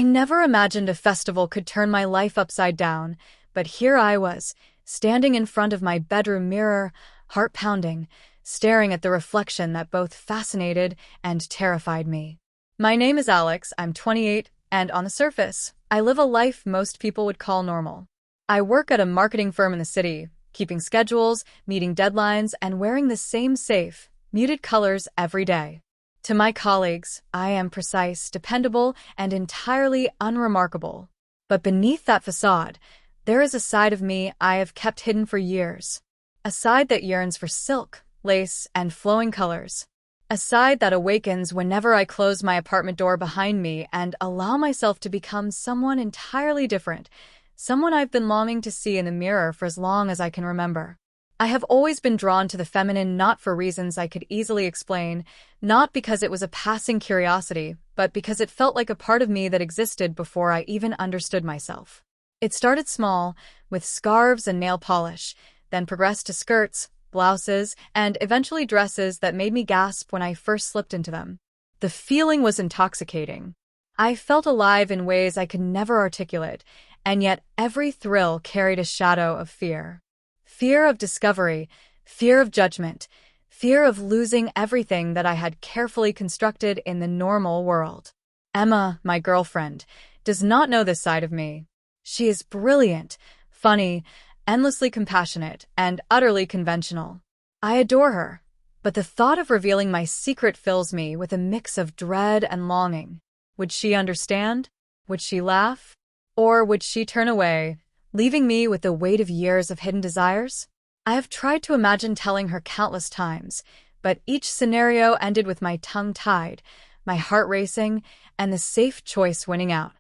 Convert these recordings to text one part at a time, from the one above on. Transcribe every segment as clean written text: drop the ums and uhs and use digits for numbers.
I never imagined a festival could turn my life upside down, but here I was, standing in front of my bedroom mirror, heart pounding, staring at the reflection that both fascinated and terrified me. My name is Alex, I'm 28, and on the surface, I live a life most people would call normal. I work at a marketing firm in the city, keeping schedules, meeting deadlines, and wearing the same safe, muted colors every day. To my colleagues, I am precise, dependable, and entirely unremarkable. But beneath that facade, there is a side of me I have kept hidden for years. A side that yearns for silk, lace, and flowing colors. A side that awakens whenever I close my apartment door behind me and allow myself to become someone entirely different, someone I've been longing to see in the mirror for as long as I can remember. I have always been drawn to the feminine not for reasons I could easily explain, not because it was a passing curiosity, but because it felt like a part of me that existed before I even understood myself. It started small, with scarves and nail polish, then progressed to skirts, blouses, and eventually dresses that made me gasp when I first slipped into them. The feeling was intoxicating. I felt alive in ways I could never articulate, and yet every thrill carried a shadow of fear. Fear of discovery, fear of judgment, fear of losing everything that I had carefully constructed in the normal world. Emma, my girlfriend, does not know this side of me. She is brilliant, funny, endlessly compassionate, and utterly conventional. I adore her, but the thought of revealing my secret fills me with a mix of dread and longing. Would she understand? Would she laugh? Or would she turn away, leaving me with the weight of years of hidden desires? I have tried to imagine telling her countless times, but each scenario ended with my tongue tied, my heart racing, and the safe choice winning out.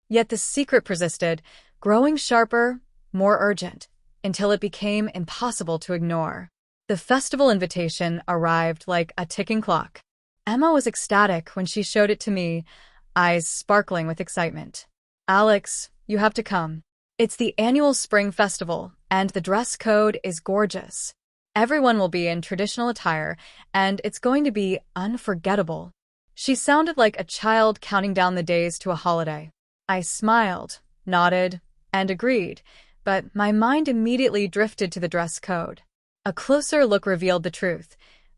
Yet the secret persisted, growing sharper, more urgent, until it became impossible to ignore. The festival invitation arrived like a ticking clock. Emma was ecstatic when she showed it to me, eyes sparkling with excitement. "Alex, you have to come. It's the annual spring festival, and the dress code is gorgeous. Everyone will be in traditional attire, and it's going to be unforgettable." She sounded like a child counting down the days to a holiday. I smiled, nodded, and agreed, but my mind immediately drifted to the dress code. A closer look revealed the truth.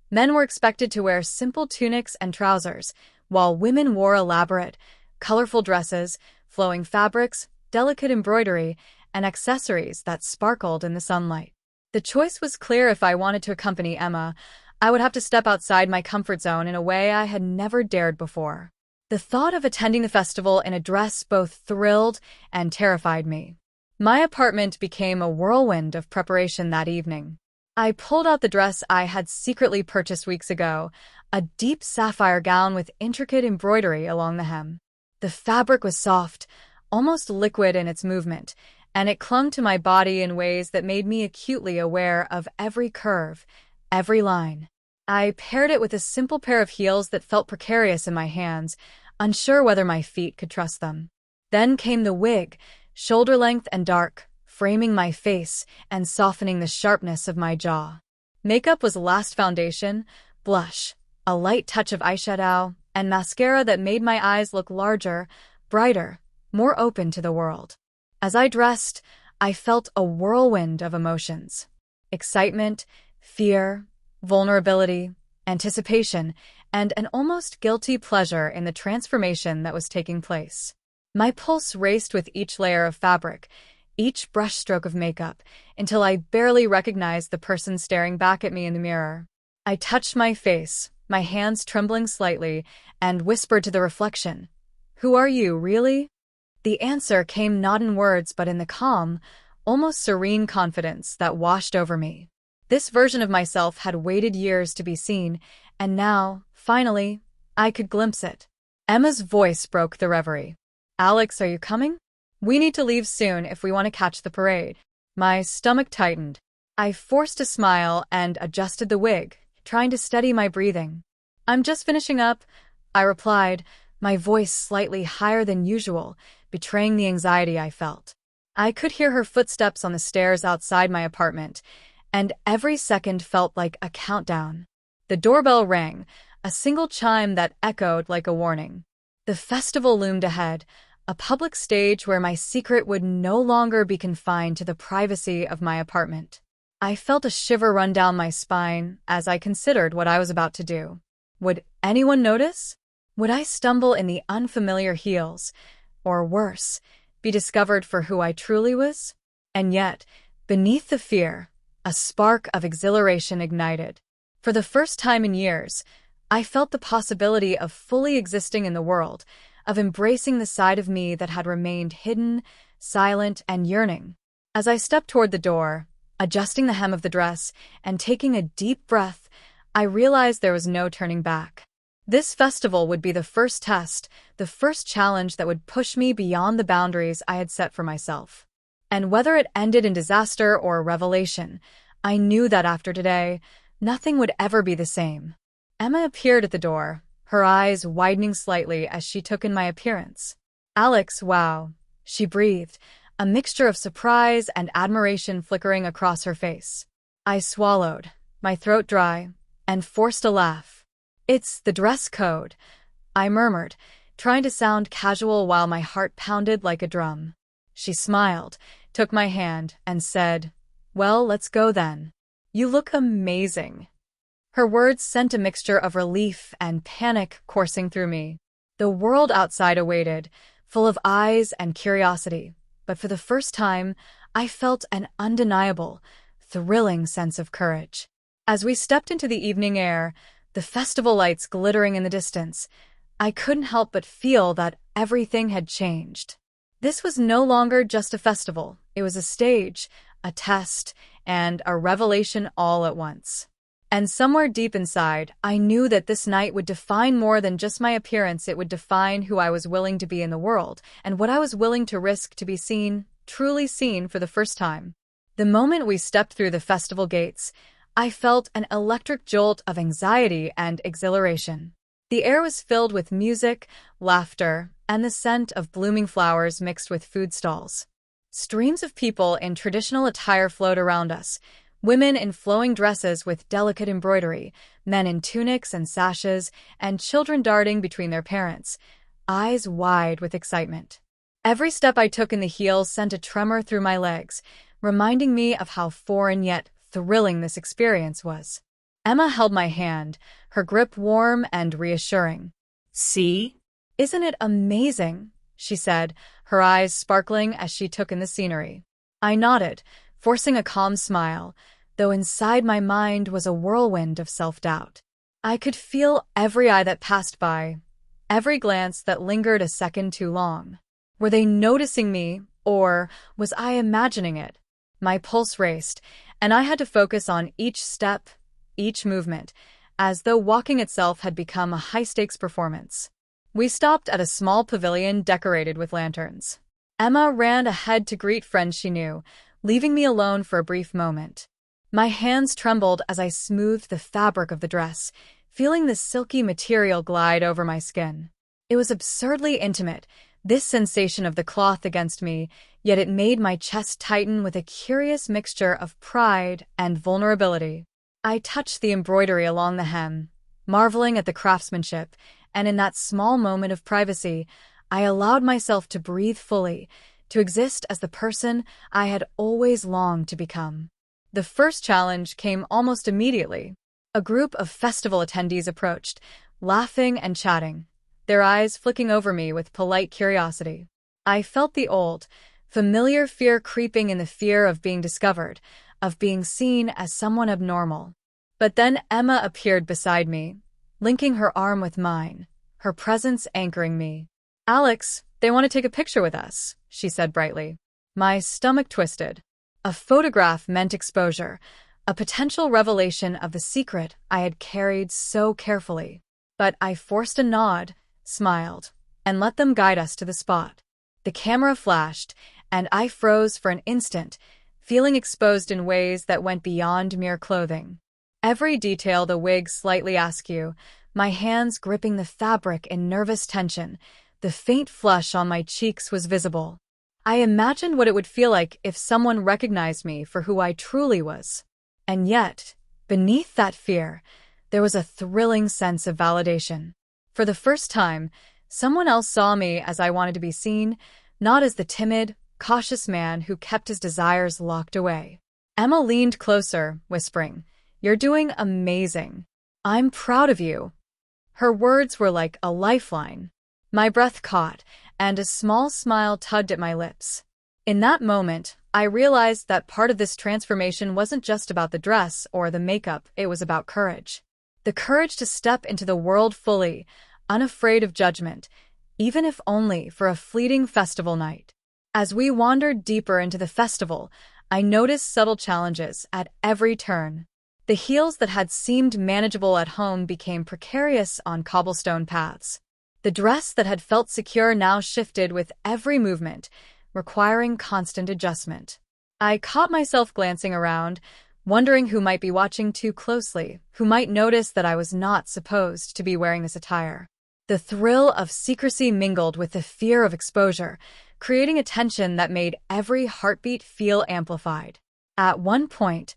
Men were expected to wear simple tunics and trousers, while women wore elaborate, colorful dresses, flowing fabrics, delicate embroidery, and accessories that sparkled in the sunlight. The choice was clear. If I wanted to accompany Emma, I would have to step outside my comfort zone in a way I had never dared before. The thought of attending the festival in a dress both thrilled and terrified me. My apartment became a whirlwind of preparation that evening. I pulled out the dress I had secretly purchased weeks ago, a deep sapphire gown with intricate embroidery along the hem. The fabric was soft, almost liquid in its movement, and it clung to my body in ways that made me acutely aware of every curve, every line. I paired it with a simple pair of heels that felt precarious in my hands, unsure whether my feet could trust them. Then came the wig, shoulder-length and dark, framing my face and softening the sharpness of my jaw. Makeup was last foundation, blush, a light touch of eyeshadow, and mascara that made my eyes look larger, brighter, more open to the world. As I dressed, I felt a whirlwind of emotions. Excitement, fear, vulnerability, anticipation, and an almost guilty pleasure in the transformation that was taking place. My pulse raced with each layer of fabric, each brushstroke of makeup, until I barely recognized the person staring back at me in the mirror. I touched my face, my hands trembling slightly, and whispered to the reflection, "Who are you, really?" The answer came not in words but in the calm, almost serene confidence that washed over me. This version of myself had waited years to be seen, and now, finally, I could glimpse it. Emma's voice broke the reverie. "Alex, are you coming? We need to leave soon if we want to catch the parade." My stomach tightened. I forced a smile and adjusted the wig, trying to steady my breathing. "I'm just finishing up," I replied, my voice slightly higher than usual, betraying the anxiety I felt. I could hear her footsteps on the stairs outside my apartment, and every second felt like a countdown. The doorbell rang, a single chime that echoed like a warning. The festival loomed ahead, a public stage where my secret would no longer be confined to the privacy of my apartment. I felt a shiver run down my spine as I considered what I was about to do. Would anyone notice? Would I stumble in the unfamiliar heels, or worse, be discovered for who I truly was? And yet, beneath the fear, a spark of exhilaration ignited. For the first time in years, I felt the possibility of fully existing in the world, of embracing the side of me that had remained hidden, silent, and yearning. As I stepped toward the door, adjusting the hem of the dress and taking a deep breath, I realized there was no turning back. This festival would be the first test, the first challenge that would push me beyond the boundaries I had set for myself. And whether it ended in disaster or revelation, I knew that after today, nothing would ever be the same. Emma appeared at the door, her eyes widening slightly as she took in my appearance. "Alex, wow," she breathed, a mixture of surprise and admiration flickering across her face. I swallowed, my throat dry, and forced a laugh. "It's the dress code," I murmured, trying to sound casual while my heart pounded like a drum. She smiled, took my hand, and said, "Well, let's go then. You look amazing." Her words sent a mixture of relief and panic coursing through me. The world outside awaited, full of eyes and curiosity, but for the first time, I felt an undeniable, thrilling sense of courage. As we stepped into the evening air, the festival lights glittering in the distance, I couldn't help but feel that everything had changed. This was no longer just a festival. It was a stage, a test, and a revelation all at once. And somewhere deep inside, I knew that this night would define more than just my appearance. It would define who I was willing to be in the world, and what I was willing to risk to be seen, truly seen for the first time. The moment we stepped through the festival gates, I felt an electric jolt of anxiety and exhilaration. The air was filled with music, laughter, and the scent of blooming flowers mixed with food stalls. Streams of people in traditional attire flowed around us, women in flowing dresses with delicate embroidery, men in tunics and sashes, and children darting between their parents, eyes wide with excitement. Every step I took in the heels sent a tremor through my legs, reminding me of how foreign yet thrilling this experience was. Emma held my hand, her grip warm and reassuring. "See? Isn't it amazing?" she said, her eyes sparkling as she took in the scenery. I nodded, forcing a calm smile, though inside my mind was a whirlwind of self-doubt. I could feel every eye that passed by, every glance that lingered a second too long. Were they noticing me, or was I imagining it? My pulse raced, and I had to focus on each step, each movement, as though walking itself had become a high-stakes performance. We stopped at a small pavilion decorated with lanterns. Emma ran ahead to greet friends she knew, leaving me alone for a brief moment. My hands trembled as I smoothed the fabric of the dress, feeling the silky material glide over my skin. It was absurdly intimate, this sensation of the cloth against me, yet it made my chest tighten with a curious mixture of pride and vulnerability. I touched the embroidery along the hem, marveling at the craftsmanship, and in that small moment of privacy, I allowed myself to breathe fully, to exist as the person I had always longed to become. The first challenge came almost immediately. A group of festival attendees approached, laughing and chatting, their eyes flicking over me with polite curiosity. I felt the old, familiar fear creeping in, the fear of being discovered, of being seen as someone abnormal. But then Emma appeared beside me, linking her arm with mine, her presence anchoring me. "Alex, they want to take a picture with us," she said brightly. My stomach twisted. A photograph meant exposure, a potential revelation of the secret I had carried so carefully. But I forced a nod, smiled, and let them guide us to the spot. The camera flashed, and I froze for an instant, feeling exposed in ways that went beyond mere clothing. Every detail, the wig slightly askew, my hands gripping the fabric in nervous tension, the faint flush on my cheeks was visible. I imagined what it would feel like if someone recognized me for who I truly was. And yet, beneath that fear, there was a thrilling sense of validation. For the first time, Someone else saw me as I wanted to be seen, not as the timid, cautious man who kept his desires locked away. Emma leaned closer, whispering, "You're doing amazing. I'm proud of you." Her words were like a lifeline. My breath caught, and a small smile tugged at my lips. In that moment, I realized that part of this transformation wasn't just about the dress or the makeup, it was about courage. The courage to step into the world fully, unafraid of judgment, even if only for a fleeting festival night. As we wandered deeper into the festival, I noticed subtle challenges at every turn. The heels that had seemed manageable at home became precarious on cobblestone paths. The dress that had felt secure now shifted with every movement, requiring constant adjustment. I caught myself glancing around, wondering who might be watching too closely, who might notice that I was not supposed to be wearing this attire. The thrill of secrecy mingled with the fear of exposure, creating a tension that made every heartbeat feel amplified. At one point,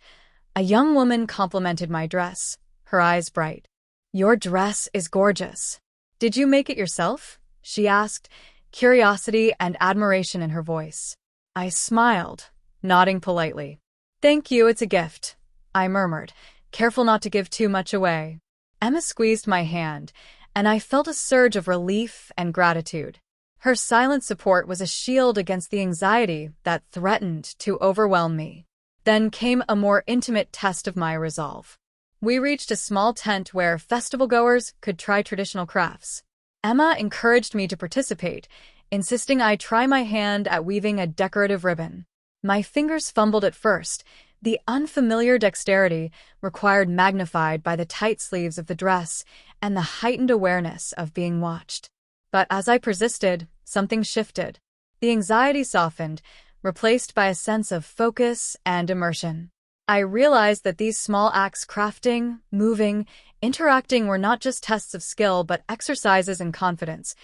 a young woman complimented my dress, her eyes bright. "Your dress is gorgeous. Did you make it yourself?" she asked, curiosity and admiration in her voice. I smiled, nodding politely. "Thank you, it's a gift," I murmured, careful not to give too much away. Emma squeezed my hand, and I felt a surge of relief and gratitude. Her silent support was a shield against the anxiety that threatened to overwhelm me. Then came a more intimate test of my resolve. We reached a small tent where festival-goers could try traditional crafts. Emma encouraged me to participate, insisting I try my hand at weaving a decorative ribbon. My fingers fumbled at first, the unfamiliar dexterity required magnified by the tight sleeves of the dress and the heightened awareness of being watched. But as I persisted, something shifted. The anxiety softened, replaced by a sense of focus and immersion. I realized that these small acts, crafting, moving, interacting, were not just tests of skill but exercises in confidence,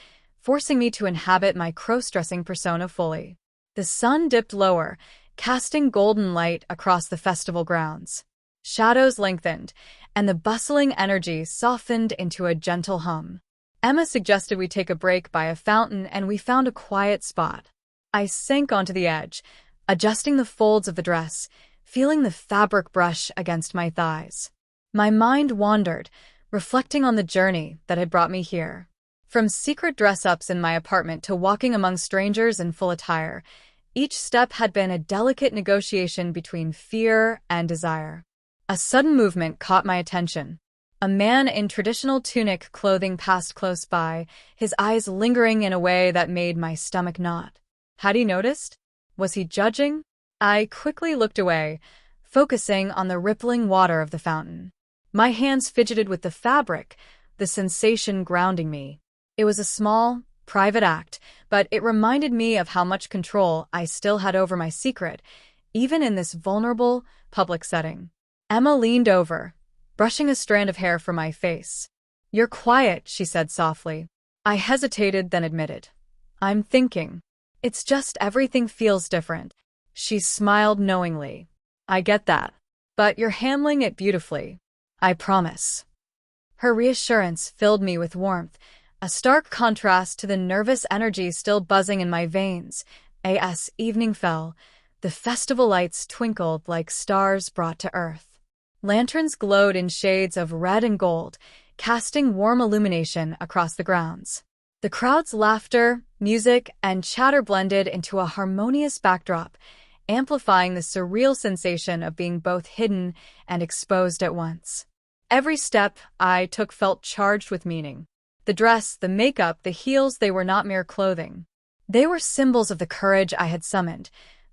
forcing me to inhabit my crossdressing persona fully. The sun dipped lower, casting golden light across the festival grounds. Shadows lengthened, and the bustling energy softened into a gentle hum. Emma suggested we take a break by a fountain, and we found a quiet spot. I sank onto the edge, adjusting the folds of the dress, feeling the fabric brush against my thighs. My mind wandered, reflecting on the journey that had brought me here. From secret dress-ups in my apartment to walking among strangers in full attire, each step had been a delicate negotiation between fear and desire. A sudden movement caught my attention. A man in traditional tunic clothing passed close by, his eyes lingering in a way that made my stomach knot. Had he noticed? Was he judging? I quickly looked away, focusing on the rippling water of the fountain. My hands fidgeted with the fabric, the sensation grounding me. It was a small, private act, but it reminded me of how much control I still had over my secret, even in this vulnerable, public setting. Emma leaned over, brushing a strand of hair from my face. "You're quiet," she said softly. I hesitated, then admitted, "I'm thinking. It's just everything feels different." She smiled knowingly. "I get that. But you're handling it beautifully. I promise." Her reassurance filled me with warmth, a stark contrast to the nervous energy still buzzing in my veins. As evening fell, the festival lights twinkled like stars brought to earth. Lanterns glowed in shades of red and gold, casting warm illumination across the grounds. The crowd's laughter, music, and chatter blended into a harmonious backdrop, amplifying the surreal sensation of being both hidden and exposed at once. Every step I took felt charged with meaning. The dress, the makeup, the heels, they were not mere clothing. They were symbols of the courage I had summoned,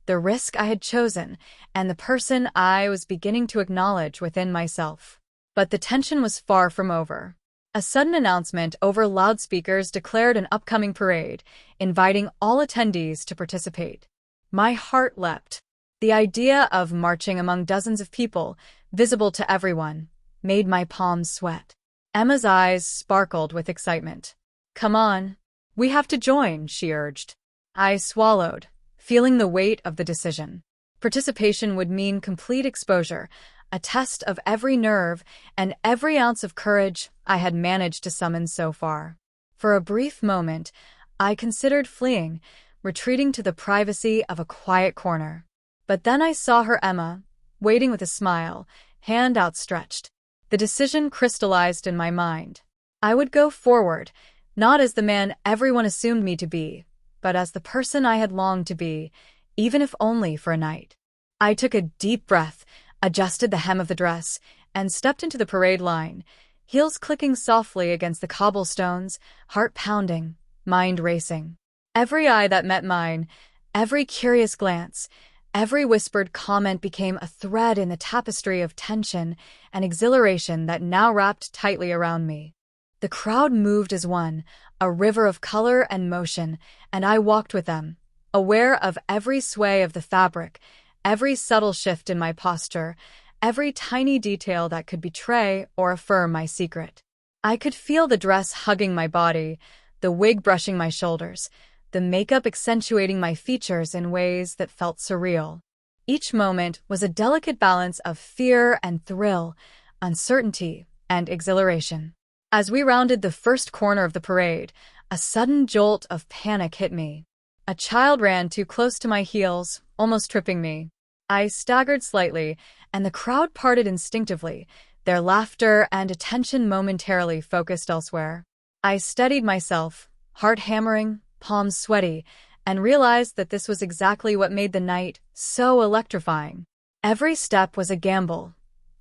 the risk I had chosen, and the person I was beginning to acknowledge within myself. But the tension was far from over. A sudden announcement over loudspeakers declared an upcoming parade, inviting all attendees to participate. My heart leapt. The idea of marching among dozens of people, visible to everyone, made my palms sweat. Emma's eyes sparkled with excitement. "Come on. We have to join," she urged. I swallowed, feeling the weight of the decision. Participation would mean complete exposure, a test of every nerve and every ounce of courage I had managed to summon so far. For a brief moment, I considered fleeing, retreating to the privacy of a quiet corner. But then I saw her, Emma, waiting with a smile, hand outstretched. The decision crystallized in my mind. I would go forward, not as the man everyone assumed me to be, but as the person I had longed to be, even if only for a night. I took a deep breath, adjusted the hem of the dress, and stepped into the parade line, heels clicking softly against the cobblestones, heart pounding, mind racing. Every eye that met mine, every curious glance, every whispered comment became a thread in the tapestry of tension and exhilaration that now wrapped tightly around me. The crowd moved as one, a river of color and motion, and I walked with them, aware of every sway of the fabric, every subtle shift in my posture, every tiny detail that could betray or affirm my secret. I could feel the dress hugging my body, the wig brushing my shoulders, the makeup accentuating my features in ways that felt surreal. Each moment was a delicate balance of fear and thrill, uncertainty and exhilaration. As we rounded the first corner of the parade, a sudden jolt of panic hit me. A child ran too close to my heels, almost tripping me. I staggered slightly, and the crowd parted instinctively, their laughter and attention momentarily focused elsewhere. I steadied myself, heart hammering, palms sweaty, and realized that this was exactly what made the night so electrifying. Every step was a gamble,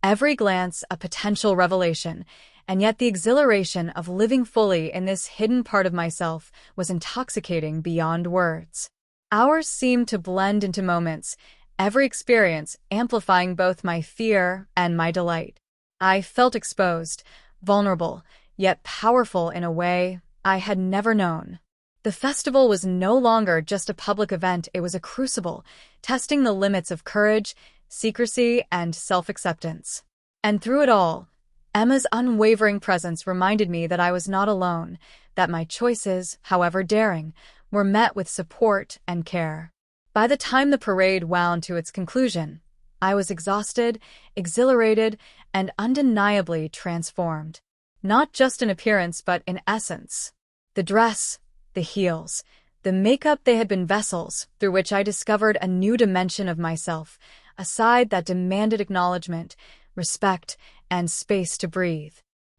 every glance a potential revelation, and yet the exhilaration of living fully in this hidden part of myself was intoxicating beyond words. Hours seemed to blend into moments, every experience amplifying both my fear and my delight. I felt exposed, vulnerable, yet powerful in a way I had never known. The festival was no longer just a public event, it was a crucible, testing the limits of courage, secrecy, and self-acceptance. And through it all, Emma's unwavering presence reminded me that I was not alone, that my choices, however daring, were met with support and care. By the time the parade wound to its conclusion, I was exhausted, exhilarated, and undeniably transformed. Not just in appearance, but in essence. The dress, the heels, the makeup, they had been vessels through which I discovered a new dimension of myself, a side that demanded acknowledgement, respect, and space to breathe.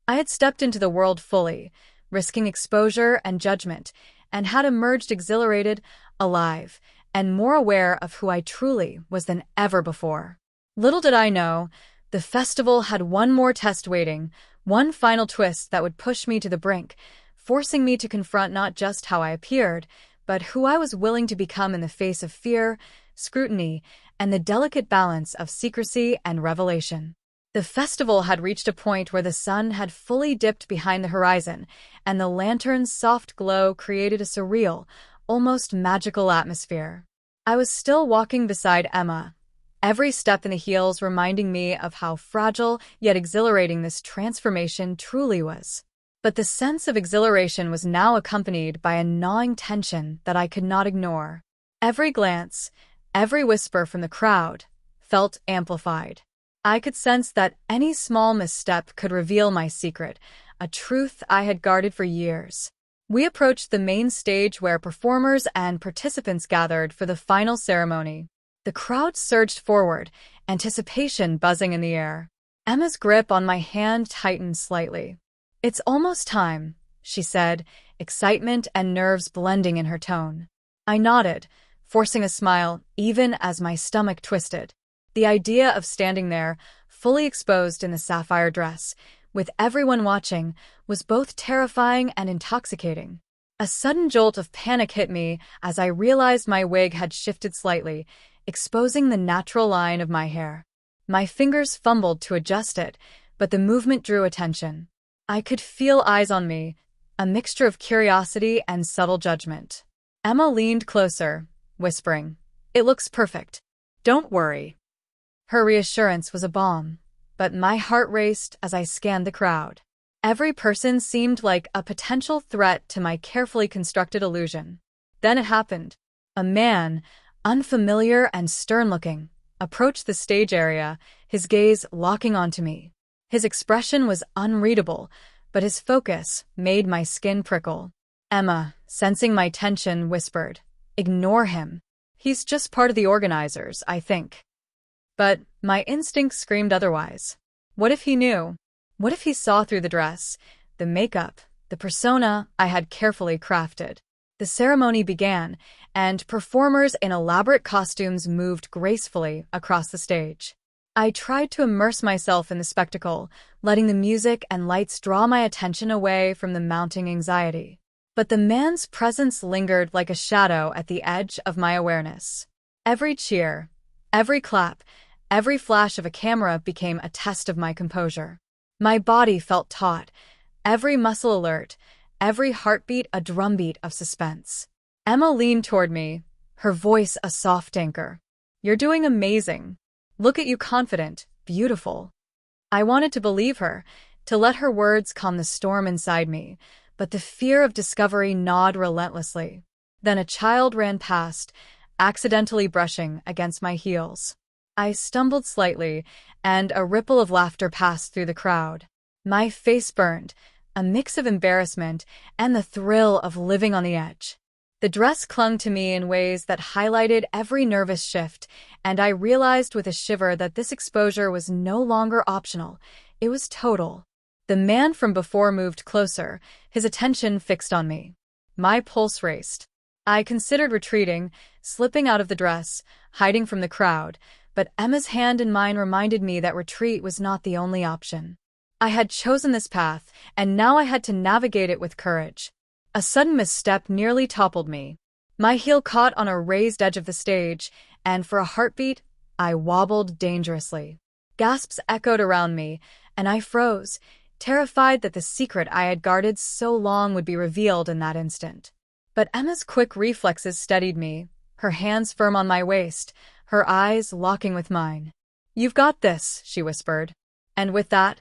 I had stepped into the world fully, risking exposure and judgment, and had emerged exhilarated, alive, and more aware of who I truly was than ever before. Little did I know, the festival had one more test waiting, one final twist that would push me to the brink, forcing me to confront not just how I appeared, but who I was willing to become in the face of fear, scrutiny, and the delicate balance of secrecy and revelation. The festival had reached a point where the sun had fully dipped behind the horizon, and the lantern's soft glow created a surreal, almost magical atmosphere. I was still walking beside Emma, every step in the heels reminding me of how fragile yet exhilarating this transformation truly was. But the sense of exhilaration was now accompanied by a gnawing tension that I could not ignore. Every glance, every whisper from the crowd, felt amplified. I could sense that any small misstep could reveal my secret, a truth I had guarded for years. We approached the main stage where performers and participants gathered for the final ceremony. The crowd surged forward, anticipation buzzing in the air. Emma's grip on my hand tightened slightly. "It's almost time," she said, excitement and nerves blending in her tone. I nodded, forcing a smile even as my stomach twisted. The idea of standing there, fully exposed in the sapphire dress, with everyone watching, was both terrifying and intoxicating. A sudden jolt of panic hit me as I realized my wig had shifted slightly, exposing the natural line of my hair. My fingers fumbled to adjust it, but the movement drew attention. I could feel eyes on me, a mixture of curiosity and subtle judgment. Emma leaned closer, whispering, "It looks perfect. Don't worry." Her reassurance was a balm, but my heart raced as I scanned the crowd. Every person seemed like a potential threat to my carefully constructed illusion. Then it happened. A man, unfamiliar and stern-looking, approached the stage area, his gaze locking onto me. His expression was unreadable, but his focus made my skin prickle. Emma, sensing my tension, whispered, "Ignore him. He's just part of the organizers, I think." But my instinct screamed otherwise. What if he knew? What if he saw through the dress, the makeup, the persona I had carefully crafted? The ceremony began, and performers in elaborate costumes moved gracefully across the stage. I tried to immerse myself in the spectacle, letting the music and lights draw my attention away from the mounting anxiety. But the man's presence lingered like a shadow at the edge of my awareness. Every cheer, every clap, every flash of a camera became a test of my composure. My body felt taut, every muscle alert, every heartbeat a drumbeat of suspense. Emma leaned toward me, her voice a soft anchor. "You're doing amazing. Look at you, confident, beautiful." I wanted to believe her, to let her words calm the storm inside me, but the fear of discovery gnawed relentlessly. Then a child ran past, accidentally brushing against my heels. I stumbled slightly, and a ripple of laughter passed through the crowd. My face burned, a mix of embarrassment and the thrill of living on the edge. The dress clung to me in ways that highlighted every nervous shift, and I realized with a shiver that this exposure was no longer optional. It was total. The man from before moved closer, his attention fixed on me. My pulse raced. I considered retreating, slipping out of the dress, hiding from the crowd, but Emma's hand in mine reminded me that retreat was not the only option. I had chosen this path, and now I had to navigate it with courage. A sudden misstep nearly toppled me. My heel caught on a raised edge of the stage, and for a heartbeat, I wobbled dangerously. Gasps echoed around me, and I froze, terrified that the secret I had guarded so long would be revealed in that instant. But Emma's quick reflexes steadied me, her hands firm on my waist, her eyes locking with mine. "You've got this," she whispered. And with that,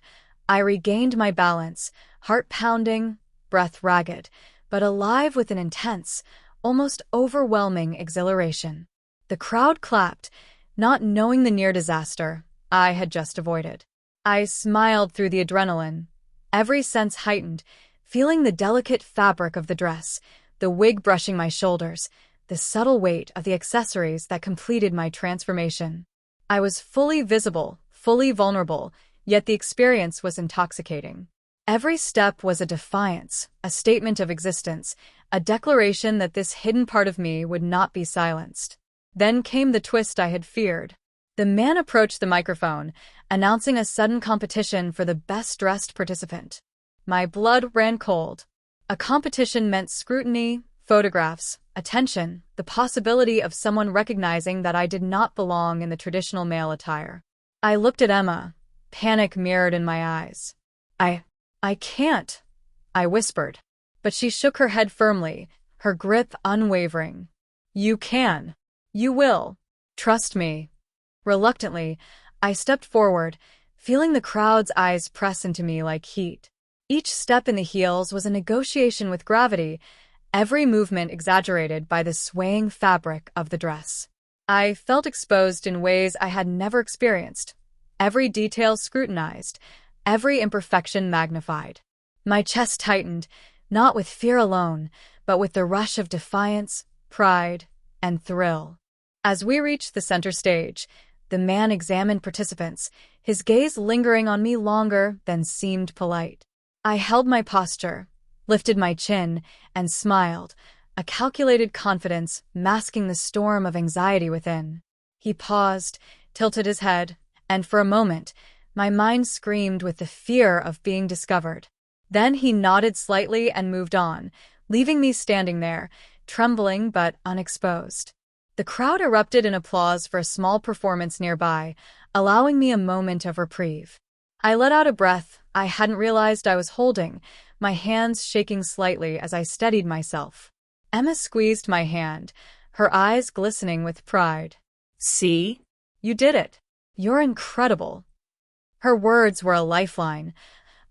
I regained my balance, heart pounding, breath ragged, but alive with an intense, almost overwhelming exhilaration. The crowd clapped, not knowing the near disaster I had just avoided. I smiled through the adrenaline, every sense heightened, feeling the delicate fabric of the dress, the wig brushing my shoulders, the subtle weight of the accessories that completed my transformation. I was fully visible, fully vulnerable, yet the experience was intoxicating. Every step was a defiance, a statement of existence, a declaration that this hidden part of me would not be silenced. Then came the twist I had feared. The man approached the microphone, announcing a sudden competition for the best-dressed participant. My blood ran cold. A competition meant scrutiny, photographs, attention, the possibility of someone recognizing that I did not belong in the traditional male attire. I looked at Emma, panic mirrored in my eyes. I can't," I whispered. But she shook her head firmly, her grip unwavering. "You can. You will. Trust me." Reluctantly, I stepped forward, feeling the crowd's eyes press into me like heat. Each step in the heels was a negotiation with gravity, every movement exaggerated by the swaying fabric of the dress. I felt exposed in ways I had never experienced, every detail scrutinized, every imperfection magnified. My chest tightened, not with fear alone, but with the rush of defiance, pride, and thrill. As we reached the center stage, the man examined participants, his gaze lingering on me longer than seemed polite. I held my posture, lifted my chin, and smiled, a calculated confidence masking the storm of anxiety within. He paused, tilted his head, and for a moment, my mind screamed with the fear of being discovered. Then he nodded slightly and moved on, leaving me standing there, trembling but unexposed. The crowd erupted in applause for a small performance nearby, allowing me a moment of reprieve. I let out a breath I hadn't realized I was holding, my hands shaking slightly as I steadied myself. Emma squeezed my hand, her eyes glistening with pride. "See? You did it. You're incredible." Her words were a lifeline,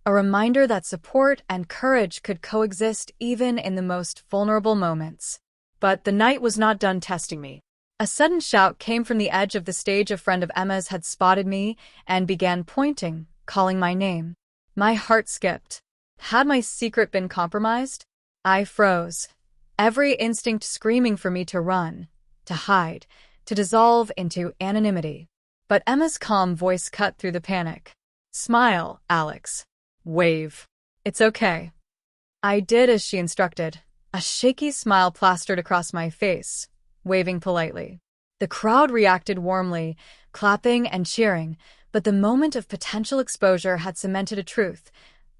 a reminder that support and courage could coexist even in the most vulnerable moments. But the night was not done testing me. A sudden shout came from the edge of the stage. A friend of Emma's had spotted me and began pointing, calling my name. My heart skipped. Had my secret been compromised? I froze, every instinct screaming for me to run, to hide, to dissolve into anonymity. But Emma's calm voice cut through the panic. "Smile, Alex. Wave. It's okay." I did as she instructed. A shaky smile plastered across my face, waving politely. The crowd reacted warmly, clapping and cheering, but the moment of potential exposure had cemented a truth.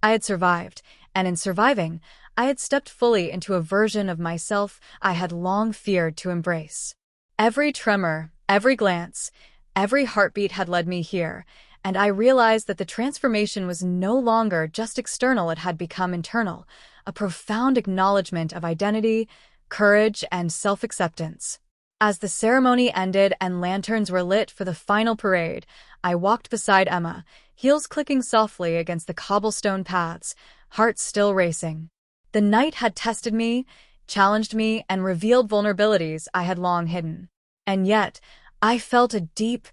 I had survived, and in surviving, I had stepped fully into a version of myself I had long feared to embrace. Every tremor, every glance, every heartbeat had led me here, and I realized that the transformation was no longer just external, it had become internal, a profound acknowledgement of identity, courage, and self-acceptance. As the ceremony ended and lanterns were lit for the final parade, I walked beside Emma, heels clicking softly against the cobblestone paths, heart still racing. The night had tested me, challenged me, and revealed vulnerabilities I had long hidden. And yet, I felt a deep,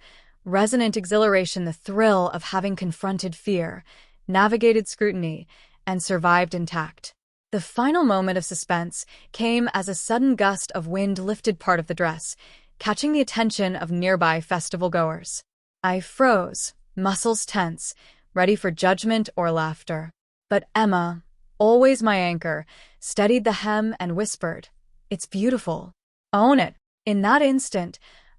resonant exhilaration, the thrill of having confronted fear, navigated scrutiny, and survived intact. The final moment of suspense came as a sudden gust of wind lifted part of the dress, catching the attention of nearby festival-goers. I froze, muscles tense, ready for judgment or laughter. But Emma, always my anchor, steadied the hem and whispered, "It's beautiful. Own it." In that instant,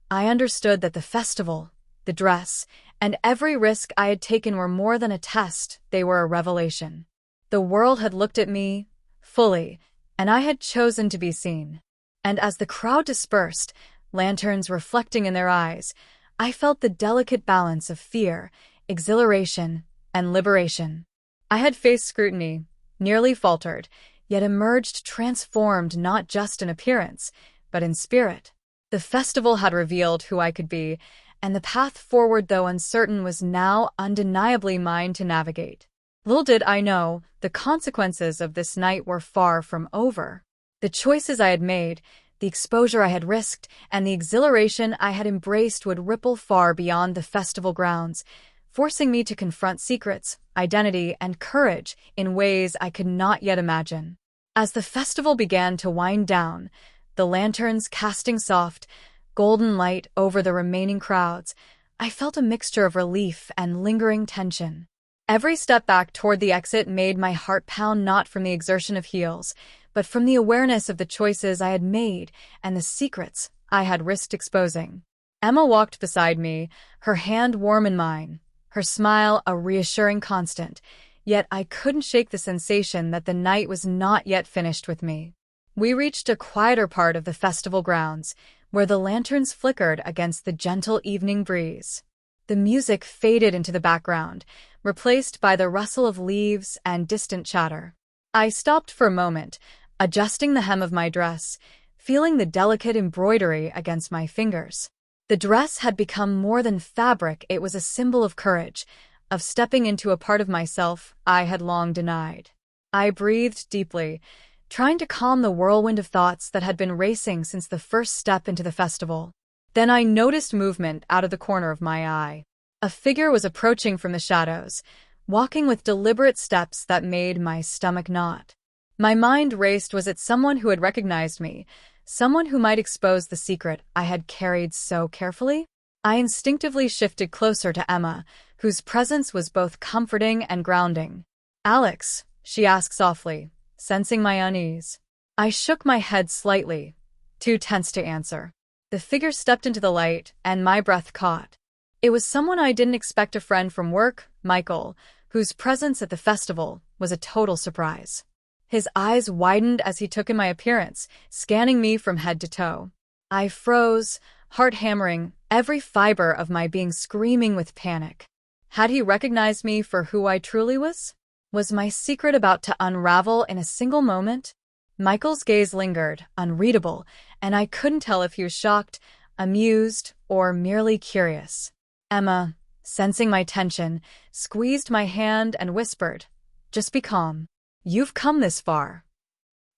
I understood that the festival, the dress, and every risk I had taken were more than a test, they were a revelation. The world had looked at me, fully, and I had chosen to be seen. And as the crowd dispersed, lanterns reflecting in their eyes, I felt the delicate balance of fear, exhilaration, and liberation. I had faced scrutiny, nearly faltered, yet emerged transformed not just in appearance, but in spirit. The festival had revealed who I could be, and the path forward, though uncertain, was now undeniably mine to navigate. Little did I know, the consequences of this night were far from over. The choices I had made, the exposure I had risked, and the exhilaration I had embraced would ripple far beyond the festival grounds, forcing me to confront secrets, identity, and courage in ways I could not yet imagine. As the festival began to wind down, the lanterns casting soft, golden light over the remaining crowds, I felt a mixture of relief and lingering tension. Every step back toward the exit made my heart pound, not from the exertion of heels, but from the awareness of the choices I had made and the secrets I had risked exposing. Emma walked beside me, her hand warm in mine, her smile a reassuring constant, yet I couldn't shake the sensation that the night was not yet finished with me. We reached a quieter part of the festival grounds, where the lanterns flickered against the gentle evening breeze. The music faded into the background, replaced by the rustle of leaves and distant chatter. I stopped for a moment, adjusting the hem of my dress, feeling the delicate embroidery against my fingers. The dress had become more than fabric, it was a symbol of courage, of stepping into a part of myself I had long denied. I breathed deeply, trying to calm the whirlwind of thoughts that had been racing since the first step into the festival. Then I noticed movement out of the corner of my eye. A figure was approaching from the shadows, walking with deliberate steps that made my stomach knot. My mind raced. Was it someone who had recognized me? Someone who might expose the secret I had carried so carefully? I instinctively shifted closer to Emma, whose presence was both comforting and grounding. "Alex," she asked softly, sensing my unease. I shook my head slightly, too tense to answer. The figure stepped into the light, and my breath caught. It was someone I didn't expect, a friend from work, Michael, whose presence at the festival was a total surprise. His eyes widened as he took in my appearance, scanning me from head to toe. I froze, heart hammering, every fiber of my being screaming with panic. Had he recognized me for who I truly was? Was my secret about to unravel in a single moment? Michael's gaze lingered, unreadable, and I couldn't tell if he was shocked, amused, or merely curious. Emma, sensing my tension, squeezed my hand and whispered, "Just be calm. You've come this far."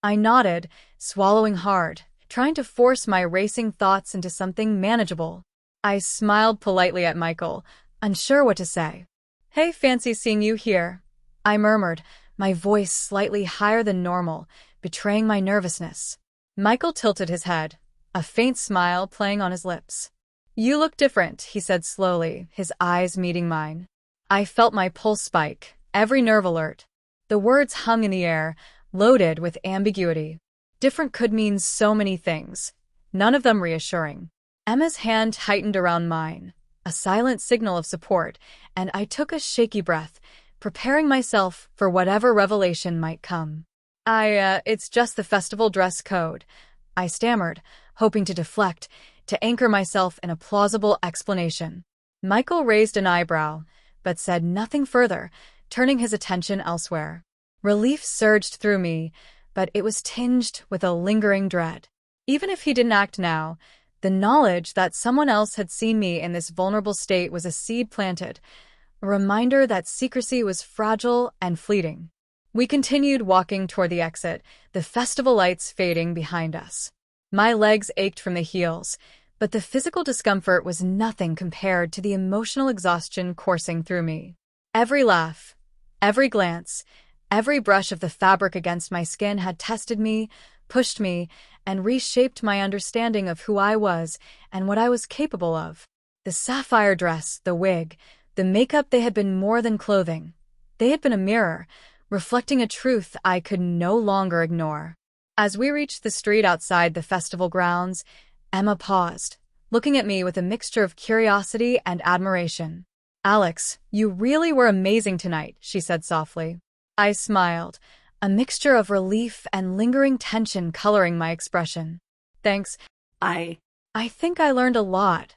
I nodded, swallowing hard, trying to force my racing thoughts into something manageable. I smiled politely at Michael, unsure what to say. "Hey, fancy seeing you here," I murmured, my voice slightly higher than normal, betraying my nervousness. Michael tilted his head, a faint smile playing on his lips. "You look different," he said slowly, his eyes meeting mine. I felt my pulse spike, every nerve alert. The words hung in the air, loaded with ambiguity. Different could mean so many things, none of them reassuring. Emma's hand tightened around mine, a silent signal of support, and I took a shaky breath, preparing myself for whatever revelation might come. It's just the festival dress code," I stammered, hoping to deflect, to anchor myself in a plausible explanation. Michael raised an eyebrow, but said nothing further, turning his attention elsewhere. Relief surged through me, but it was tinged with a lingering dread. Even if he didn't act now, the knowledge that someone else had seen me in this vulnerable state was a seed planted, a reminder that secrecy was fragile and fleeting. We continued walking toward the exit, the festival lights fading behind us. My legs ached from the heels, but the physical discomfort was nothing compared to the emotional exhaustion coursing through me. Every laugh, every glance, every brush of the fabric against my skin had tested me, pushed me, and reshaped my understanding of who I was and what I was capable of. The sapphire dress, the wig, the makeup, they had been more than clothing. They had been a mirror, reflecting a truth I could no longer ignore. As we reached the street outside the festival grounds, Emma paused, looking at me with a mixture of curiosity and admiration. "Alex, you really were amazing tonight," she said softly. I smiled, a mixture of relief and lingering tension coloring my expression. "Thanks. I think I learned a lot,"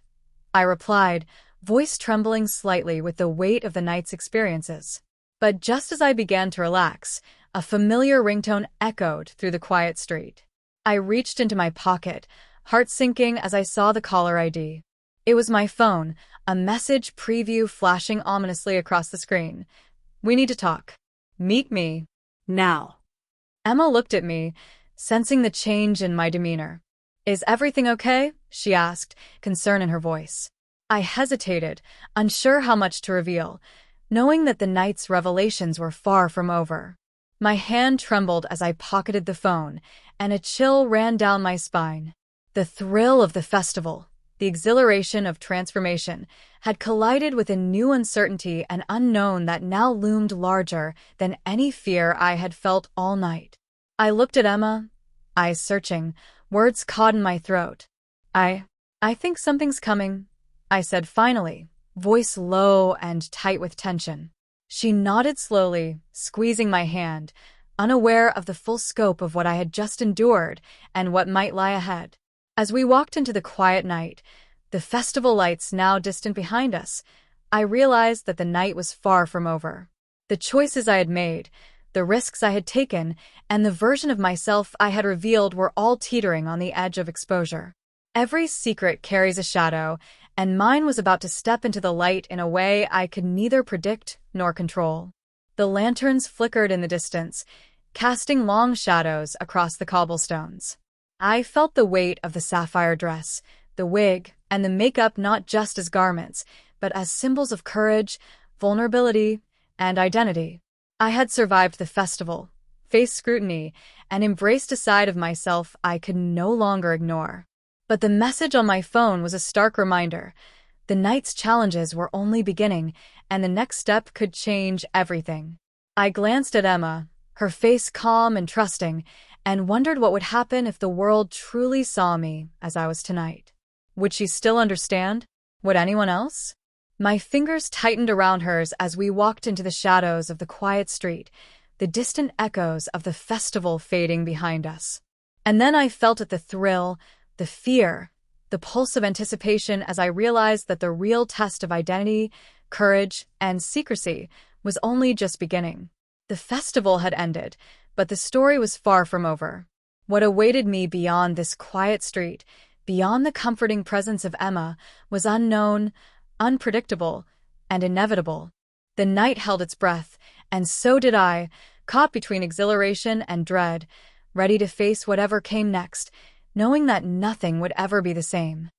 I replied, voice trembling slightly with the weight of the night's experiences. But just as I began to relax, a familiar ringtone echoed through the quiet street. I reached into my pocket, heart sinking as I saw the caller ID. It was my phone, a message preview flashing ominously across the screen. "We need to talk. Meet me now." Emma looked at me, sensing the change in my demeanor. "Is everything okay?" she asked, concern in her voice. I hesitated, unsure how much to reveal, knowing that the night's revelations were far from over. My hand trembled as I pocketed the phone, and a chill ran down my spine. The thrill of the festival, the exhilaration of transformation, had collided with a new uncertainty and unknown that now loomed larger than any fear I had felt all night. I looked at Emma, eyes searching, words caught in my throat. I think something's coming," I said finally, voice low and tight with tension. She nodded slowly, squeezing my hand, unaware of the full scope of what I had just endured and what might lie ahead. As we walked into the quiet night, the festival lights now distant behind us, I realized that the night was far from over. The choices I had made, the risks I had taken, and the version of myself I had revealed were all teetering on the edge of exposure. Every secret carries a shadow, and mine was about to step into the light in a way I could neither predict nor control. The lanterns flickered in the distance, casting long shadows across the cobblestones. I felt the weight of the sapphire dress, the wig, and the makeup not just as garments, but as symbols of courage, vulnerability, and identity. I had survived the festival, faced scrutiny, and embraced a side of myself I could no longer ignore. But the message on my phone was a stark reminder. The night's challenges were only beginning, and the next step could change everything. I glanced at Emma, her face calm and trusting, and wondered what would happen if the world truly saw me as I was tonight. Would she still understand? Would anyone else? My fingers tightened around hers as we walked into the shadows of the quiet street, the distant echoes of the festival fading behind us. And then I felt it, the thrill, the fear, the pulse of anticipation as I realized that the real test of identity, courage, and secrecy was only just beginning. The festival had ended, but the story was far from over. What awaited me beyond this quiet street, beyond the comforting presence of Emma, was unknown, unpredictable, and inevitable. The night held its breath, and so did I, caught between exhilaration and dread, ready to face whatever came next, knowing that nothing would ever be the same.